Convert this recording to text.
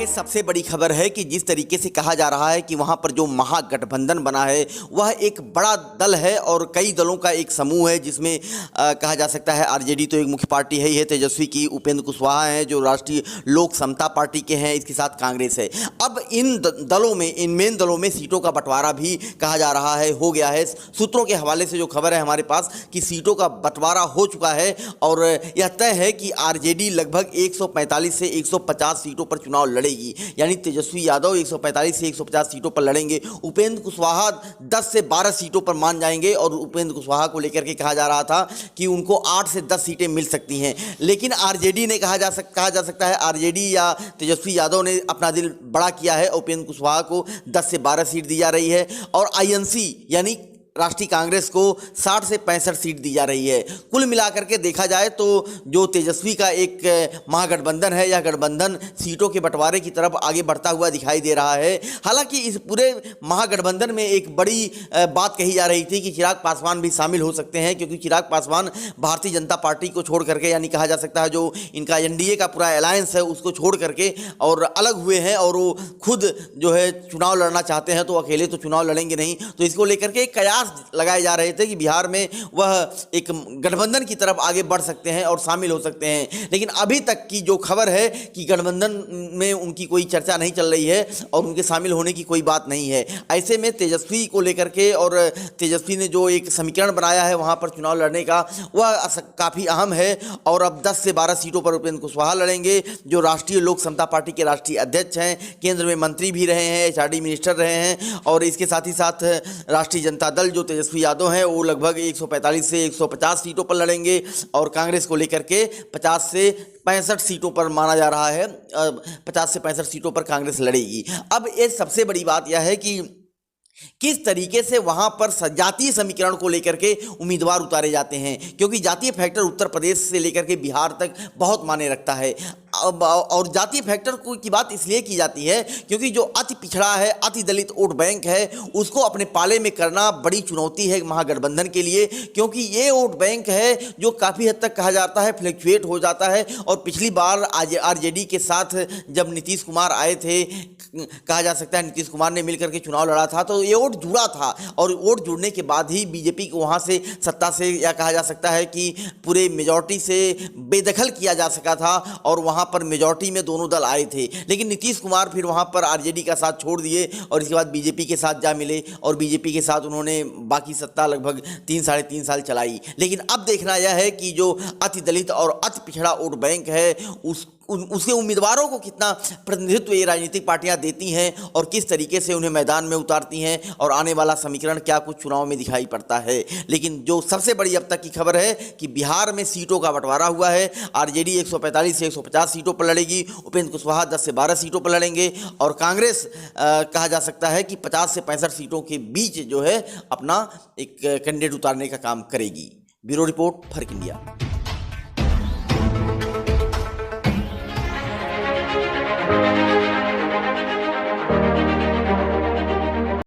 आगे सबसे बड़ी खबर है कि जिस तरीके से कहा जा रहा है कि वहां पर जो महागठबंधन बना है वह एक बड़ा दल है और कई दलों का एक समूह है, जिसमें कहा जा सकता है आरजेडी तो एक मुख्य पार्टी है ही है, तेजस्वी की उपेंद्र कुशवाहा हैं जो राष्ट्रीय लोक समता पार्टी के हैं, इसके साथ कांग्रेस है। अब इन दलों में, इन मेन दलों में सीटों का बंटवारा भी कहा जा रहा है हो गया है। सूत्रों के हवाले से जो खबर है हमारे पास कि सीटों का बंटवारा हो चुका है और यह तय है कि आरजेडी लगभग 145 से 150 सीटों पर चुनाव लड़ेगी, यानी तेजस्वी यादव 145 से 150 सीटों पर लड़ेंगे। उपेंद्र कुशवाहा 10 से 12 सीटों पर मान जाएंगे और उपेंद्र कुशवाहा को लेकर के कहा जा रहा था कि उनको 8 से 10 सीटें मिल सकती हैं। लेकिन आरजेडी ने कहा जा सकता है आरजेडी या तेजस्वी यादव ने अपना दिल बड़ा किया है, उपेंद्र कुशवाहा को 10 से 12 सीट दी जा रही है और आईएनसी यानी राष्ट्रीय कांग्रेस को 60 से 65 सीट दी जा रही है। कुल मिलाकर के देखा जाए तो जो तेजस्वी का एक महागठबंधन है, यह गठबंधन सीटों के बंटवारे की तरफ आगे बढ़ता हुआ दिखाई दे रहा है। हालांकि इस पूरे महागठबंधन में एक बड़ी बात कही जा रही थी कि चिराग पासवान भी शामिल हो सकते हैं, क्योंकि चिराग पासवान भारतीय जनता पार्टी को छोड़ करके, यानी कहा जा सकता है जो इनका एनडीए का पूरा अलायंस है उसको छोड़ करके और अलग हुए हैं और वो खुद जो है चुनाव लड़ना चाहते हैं, तो अकेले तो चुनाव लड़ेंगे नहीं। तो इसको लेकर के एक कयास लगाए जा रहे थे कि बिहार में वह एक गठबंधन की तरफ आगे बढ़ सकते हैं और शामिल हो सकते हैं। लेकिन अभी तक की जो खबर है कि गठबंधन में उनकी कोई चर्चा नहीं चल रही है और उनके शामिल होने की कोई बात नहीं है। ऐसे में तेजस्वी को लेकर के और तेजस्वी ने जो एक समीकरण बनाया है वहां पर चुनाव लड़ने का, वह काफ़ी अहम है और अब 10 से 12 सीटों पर उपेंद्र कुशवाहा लड़ेंगे जो राष्ट्रीय लोक समता पार्टी के राष्ट्रीय अध्यक्ष हैं, केंद्र में मंत्री भी रहे हैं, एचआरडी मिनिस्टर रहे हैं और इसके साथ ही साथ राष्ट्रीय जनता दल जो तेजस्वी यादव हैं वो लगभग 145 से 150 सीटों पर लड़ेंगे और कांग्रेस को लेकर के 50 से 65 सीटों पर माना जा रहा है, 50 से 65 सीटों पर कांग्रेस लड़ेगी। अब ये सबसे बड़ी बात यह है कि किस तरीके से वहां पर जातीय समीकरण को लेकर के उम्मीदवार उतारे जाते हैं, क्योंकि जातीय फैक्टर उत्तर प्रदेश से लेकर के बिहार तक बहुत मायने रखता है। और जातीय फैक्टर की बात इसलिए की जाती है क्योंकि जो अति पिछड़ा है, अति दलित वोट बैंक है, उसको अपने पाले में करना बड़ी चुनौती है महागठबंधन के लिए, क्योंकि ये वोट बैंक है जो काफ़ी हद तक कहा जाता है फ्लक्चुएट हो जाता है। और पिछली बार आरजेडी के साथ जब नीतीश कुमार आए थे, कहा जा सकता है नीतीश कुमार ने मिलकर के चुनाव लड़ा था, तो ये वोट जुड़ा था और वोट जुड़ने के बाद ही बीजेपी को वहाँ से सत्ता से, या कहा जा सकता है कि पूरे मेजॉरिटी से बेदखल किया जा सका था और वहाँ पर मेजॉरिटी में दोनों दल आए थे। लेकिन नीतीश कुमार फिर वहां पर आरजेडी का साथ छोड़ दिए और इसके बाद बीजेपी के साथ जा मिले और बीजेपी के साथ उन्होंने बाकी सत्ता लगभग 3-3.5 साल चलाई। लेकिन अब देखना यह है कि जो अति दलित और अति पिछड़ा वोट बैंक है उसके उम्मीदवारों को कितना प्रतिनिधित्व ये राजनीतिक पार्टियां देती हैं और किस तरीके से उन्हें मैदान में उतारती हैं और आने वाला समीकरण क्या कुछ चुनाव में दिखाई पड़ता है। लेकिन जो सबसे बड़ी अब तक की खबर है कि बिहार में सीटों का बंटवारा हुआ है। आरजेडी 145 से 150 सीटों पर लड़ेगी, उपेंद्र कुशवाहा 10 से 12 सीटों पर लड़ेंगे और कांग्रेस कहा जा सकता है कि 50 से 65 सीटों के बीच जो है अपना एक कैंडिडेट उतारने का काम करेगी। ब्यूरो रिपोर्ट, फर्क इंडिया।